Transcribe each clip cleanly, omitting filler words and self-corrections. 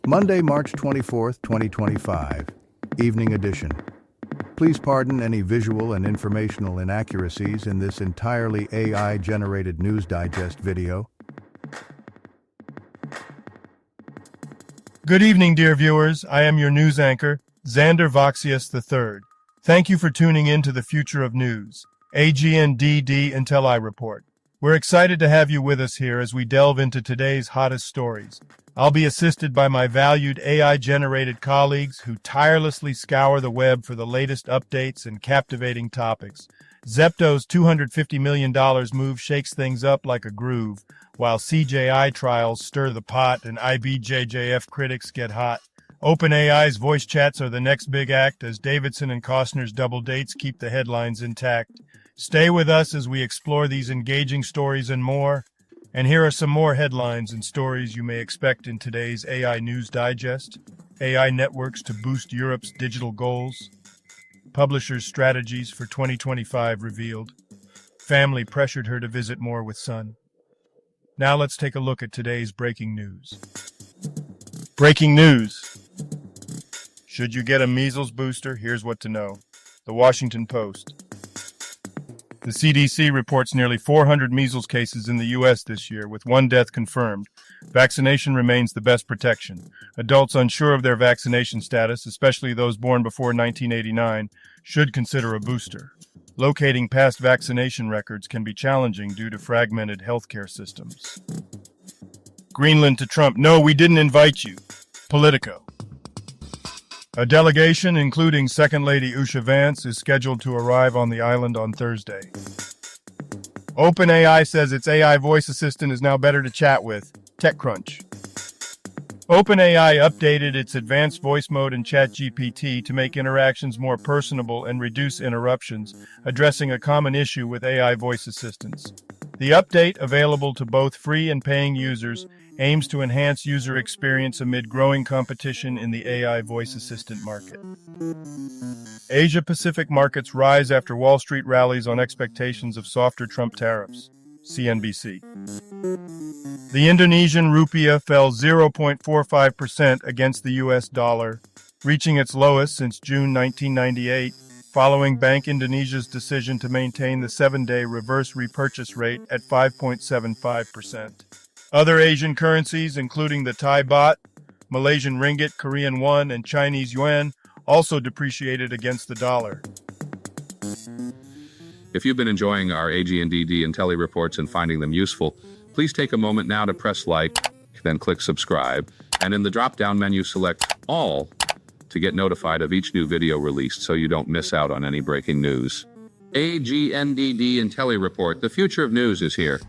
Monday, March 24th, 2025, Evening Edition. Please pardon any visual and informational inaccuracies in this entirely AI-generated News Digest video. Good evening, dear viewers. I am your news anchor, Xander Voxius III. Thank you for tuning in to the Future of News, AGNDD intelliReport. We're excited to have you with us here as we delve into today's hottest stories. I'll be assisted by my valued AI-generated colleagues who tirelessly scour the web for the latest updates and captivating topics. Zepto's $250 million move shakes things up like a groove, while CJI trials stir the pot and IBJJF critics get hot. OpenAI's voice chats are the next big act as Davidson and Costner's double dates keep the headlines intact. Stay with us as we explore these engaging stories and more. And here are some more headlines and stories you may expect in today's AI News Digest. AI networks to boost Europe's digital goals. Publishers' strategies for 2025 revealed. Family pressured her to visit more with son. Now let's take a look at today's breaking news. Breaking news. Should you get a measles booster? Here's what to know. The Washington Post. The CDC reports nearly 400 measles cases in the U.S. this year, with one death confirmed. Vaccination remains the best protection. Adults unsure of their vaccination status, especially those born before 1989, should consider a booster. Locating past vaccination records can be challenging due to fragmented healthcare systems. Greenland to Trump. No, we didn't invite you. Politico. A delegation, including Second Lady Usha Vance, is scheduled to arrive on the island on Thursday. OpenAI says its AI voice assistant is now better to chat with. TechCrunch. OpenAI updated its advanced voice mode in ChatGPT to make interactions more personable and reduce interruptions, addressing a common issue with AI voice assistants. The update, available to both free and paying users, aims to enhance user experience amid growing competition in the AI voice assistant market. Asia-Pacific markets rise after Wall Street rallies on expectations of softer Trump tariffs. CNBC. The Indonesian rupiah fell 0.45% against the US dollar, reaching its lowest since June 1998, following Bank Indonesia's decision to maintain the 7-day reverse repurchase rate at 5.75%. Other Asian currencies, including the Thai baht, Malaysian ringgit, Korean won, and Chinese yuan, also depreciated against the dollar. If you've been enjoying our AGNDD intelliReports and finding them useful, please take a moment now to press like, then click subscribe, and in the drop-down menu select All to get notified of each new video released so you don't miss out on any breaking news. AGNDD intelliReport, the future of news is here.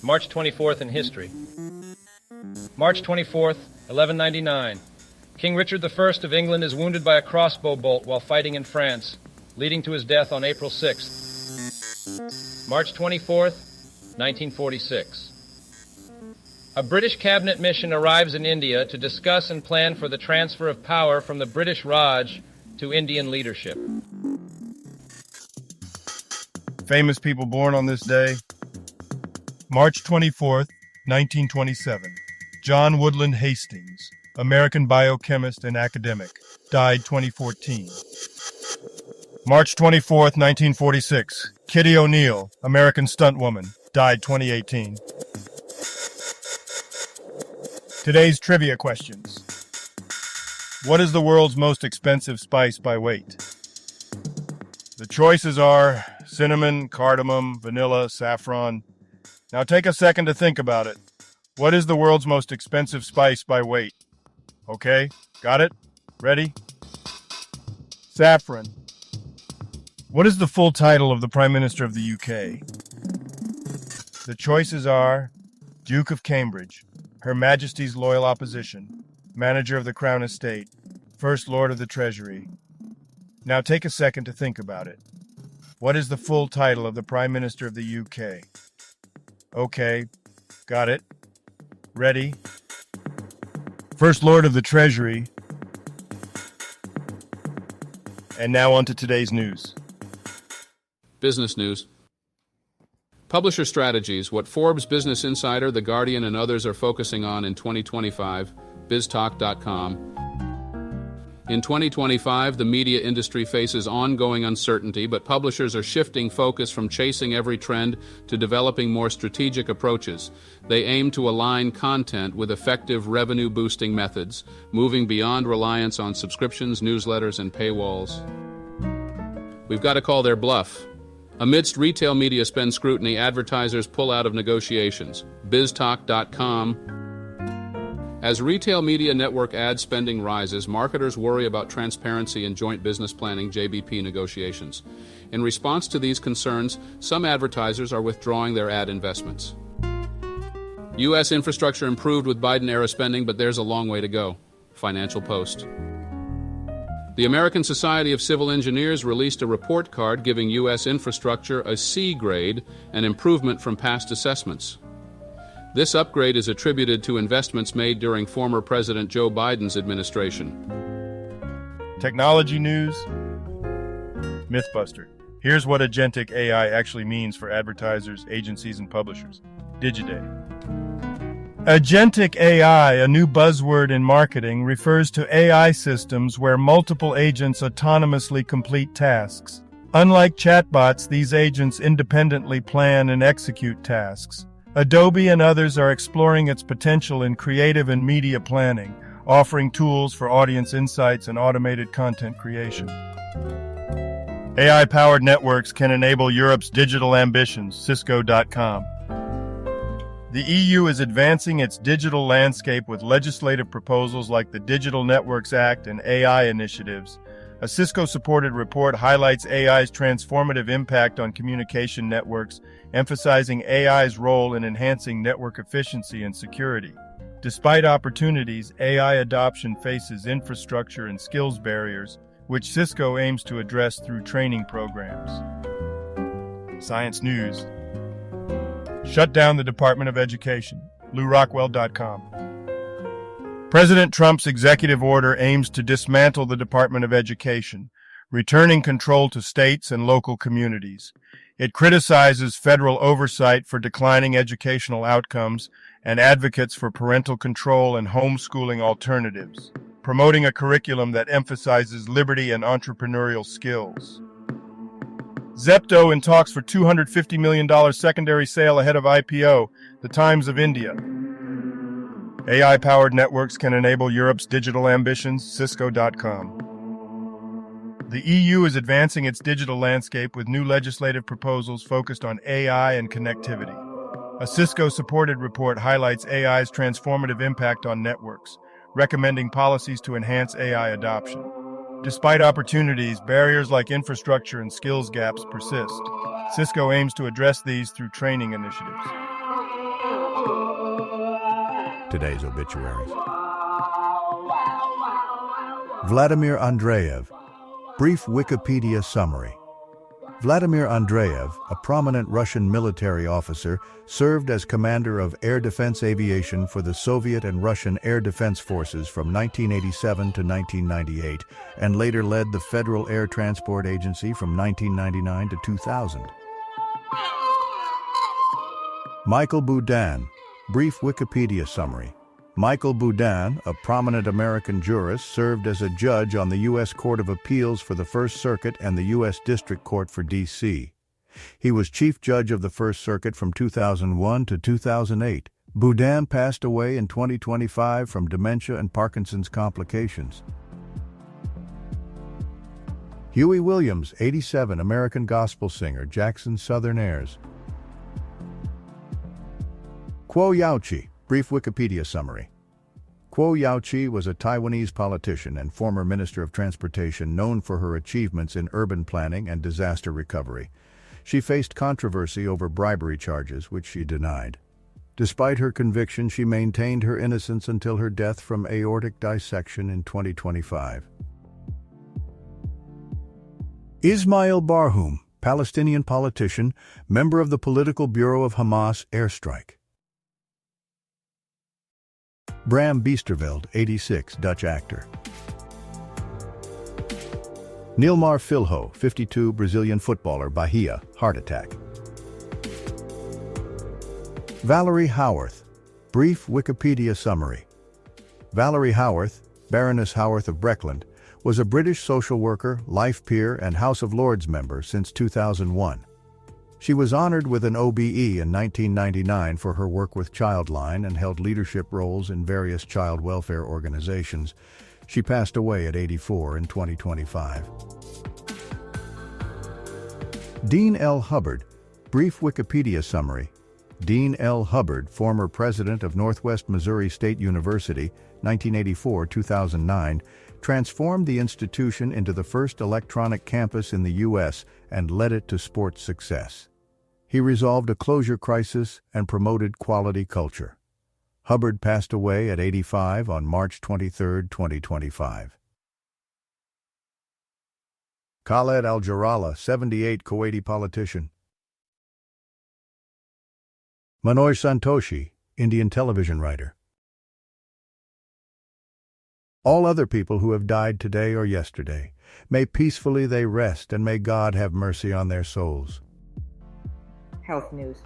March 24th in history. March 24th, 1199. King Richard I of England is wounded by a crossbow bolt while fighting in France, leading to his death on April 6th. March 24th, 1946. A British cabinet mission arrives in India to discuss and plan for the transfer of power from the British Raj to Indian leadership. Famous people born on this day. March 24th, 1927. John Woodland Hastings, American biochemist and academic, died 2014. March 24th, 1946. Kitty O'Neill, American stuntwoman, died 2018. Today's trivia questions. What is the world's most expensive spice by weight? The choices are cinnamon, cardamom, vanilla, saffron. Now take a second to think about it. What is the world's most expensive spice by weight? Okay, got it? Ready? Saffron. What is the full title of the Prime Minister of the UK? The choices are Duke of Cambridge, Her Majesty's Loyal Opposition, Manager of the Crown Estate, First Lord of the Treasury. Now take a second to think about it. What is the full title of the Prime Minister of the UK? Okay, got it. Ready? First Lord of the Treasury. And now on to today's news. Business news. Publisher strategies, what Forbes, Business Insider, The Guardian, and others are focusing on in 2025, biztalk.com. In 2025, the media industry faces ongoing uncertainty, but publishers are shifting focus from chasing every trend to developing more strategic approaches. They aim to align content with effective revenue-boosting methods, moving beyond reliance on subscriptions, newsletters, and paywalls. We've got to call their bluff. Amidst retail media spend scrutiny, advertisers pull out of negotiations. biztalk.com. As retail media network ad spending rises, marketers worry about transparency in joint business planning (JBP) negotiations. In response to these concerns, some advertisers are withdrawing their ad investments. U.S. infrastructure improved with Biden-era spending, but there's a long way to go. Financial Post. The American Society of Civil Engineers released a report card giving U.S. infrastructure a C grade, an improvement from past assessments. This upgrade is attributed to investments made during former President Joe Biden's administration. Technology news. Mythbuster. Here's what agentic AI actually means for advertisers, agencies, and publishers. Digiday. Agentic AI, a new buzzword in marketing, refers to AI systems where multiple agents autonomously complete tasks. Unlike chatbots, these agents independently plan and execute tasks. Adobe and others are exploring its potential in creative and media planning, offering tools for audience insights and automated content creation. AI-powered networks can enable Europe's digital ambitions, Cisco.com. The EU is advancing its digital landscape with legislative proposals like the Digital Networks Act and AI initiatives. A Cisco-supported report highlights AI's transformative impact on communication networks, emphasizing AI's role in enhancing network efficiency and security. Despite opportunities, AI adoption faces infrastructure and skills barriers, which Cisco aims to address through training programs. Science News. Shut down the Department of Education. LouRockwell.com. President Trump's executive order aims to dismantle the Department of Education, returning control to states and local communities. It criticizes federal oversight for declining educational outcomes and advocates for parental control and homeschooling alternatives, promoting a curriculum that emphasizes liberty and entrepreneurial skills. Zepto in talks for $250 million secondary sale ahead of IPO, The Times of India. AI-powered networks can enable Europe's digital ambitions, Cisco.com. The EU is advancing its digital landscape with new legislative proposals focused on AI and connectivity. A Cisco-supported report highlights AI's transformative impact on networks, recommending policies to enhance AI adoption. Despite opportunities, barriers like infrastructure and skills gaps persist. Cisco aims to address these through training initiatives. Today's obituaries. Vladimir Andreev. Brief Wikipedia summary. Vladimir Andreev, a prominent Russian military officer, served as commander of air defense aviation for the Soviet and Russian air defense forces from 1987 to 1998, and later led the Federal Air Transport Agency from 1999 to 2000. Michael Boudin. Brief Wikipedia summary. Michael Boudin, a prominent American jurist, served as a judge on the U.S. Court of Appeals for the First Circuit and the U.S. District Court for D.C. He was Chief Judge of the First Circuit from 2001 to 2008. Boudin passed away in 2025 from dementia and Parkinson's complications. Huey Williams, 87, American gospel singer, Jackson's Southern Airs. Kuo Yaoqi. Brief Wikipedia summary. Kuo Yaoqi was a Taiwanese politician and former Minister of Transportation known for her achievements in urban planning and disaster recovery. She faced controversy over bribery charges, which she denied. Despite her conviction, she maintained her innocence until her death from aortic dissection in 2025. Ismail Barhoum, Palestinian politician, member of the political bureau of Hamas airstrike. Bram Biesterveld, 86, Dutch actor. Nilmar Filho, 52, Brazilian footballer, Bahia, heart attack. Valerie Howarth. Brief Wikipedia summary. Valerie Howarth, Baroness Howarth of Breckland, was a British social worker, life peer, and House of Lords member since 2001. She was honored with an OBE in 1999 for her work with Childline and held leadership roles in various child welfare organizations. She passed away at 84 in 2025. Dean L. Hubbard. Brief Wikipedia summary. Dean L. Hubbard, former president of Northwest Missouri State University, 1984-2009, transformed the institution into the first electronic campus in the U.S. and led it to sports success. He resolved a closure crisis and promoted quality culture. Hubbard passed away at 85 on March 23, 2025. Khaled Al-Jarrallah, 78, Kuwaiti politician. Manoj Santoshi, Indian television writer. All other people who have died today or yesterday, may peacefully they rest, and may God have mercy on their souls. Health news.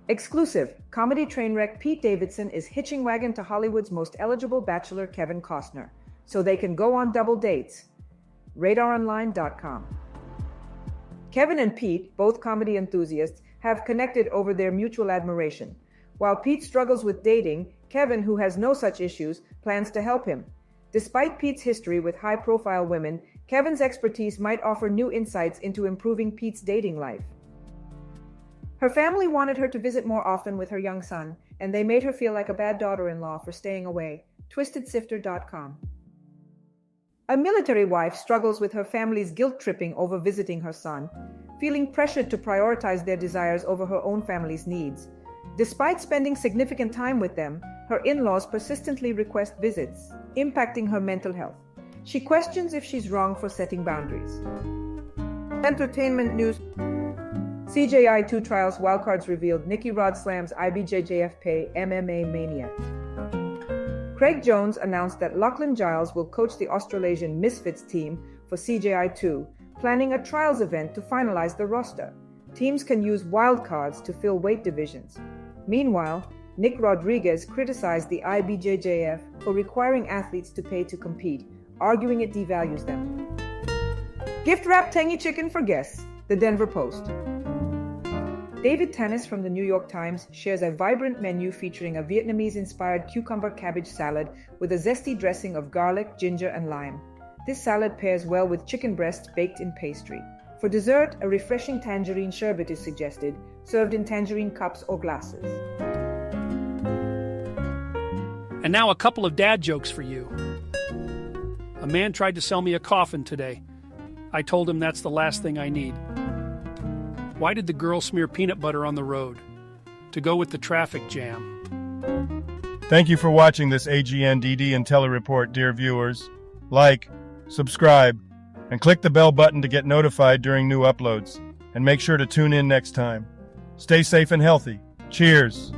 Exclusive. Comedy train wreck Pete Davidson is hitching wagon to Hollywood's most eligible bachelor Kevin Costner, so they can go on double dates. RadarOnline.com. Kevin and Pete, both comedy enthusiasts, have connected over their mutual admiration. While Pete struggles with dating, Kevin, who has no such issues, plans to help him. Despite Pete's history with high-profile women, Kevin's expertise might offer new insights into improving Pete's dating life. Her family wanted her to visit more often with her young son, and they made her feel like a bad daughter-in-law for staying away. TwistedSifter.com. A military wife struggles with her family's guilt-tripping over visiting her son, feeling pressured to prioritize their desires over her own family's needs. Despite spending significant time with them, her in-laws persistently request visits, impacting her mental health. She questions if she's wrong for setting boundaries. Entertainment news. CJI 2 trials wildcards revealed. Nicky Rod slams IBJJF pay MMA mania. Craig Jones announced that Lachlan Giles will coach the Australasian Misfits team for CJI 2, planning a trials event to finalize the roster. Teams can use wildcards to fill weight divisions. Meanwhile, Nick Rodriguez criticized the IBJJF for requiring athletes to pay to compete, arguing it devalues them. Gift wrap tangy chicken for guests. The Denver Post. David Tanis from the New York Times shares a vibrant menu featuring a Vietnamese-inspired cucumber cabbage salad with a zesty dressing of garlic, ginger, and lime. This salad pairs well with chicken breasts baked in pastry. For dessert, a refreshing tangerine sherbet is suggested, served in tangerine cups or glasses. And now a couple of dad jokes for you. A man tried to sell me a coffin today. I told him that's the last thing I need. Why did the girl smear peanut butter on the road? To go with the traffic jam. Thank you for watching this AGNDD intelliReport, dear viewers. Like, subscribe, and click the bell button to get notified during new uploads. And make sure to tune in next time. Stay safe and healthy. Cheers!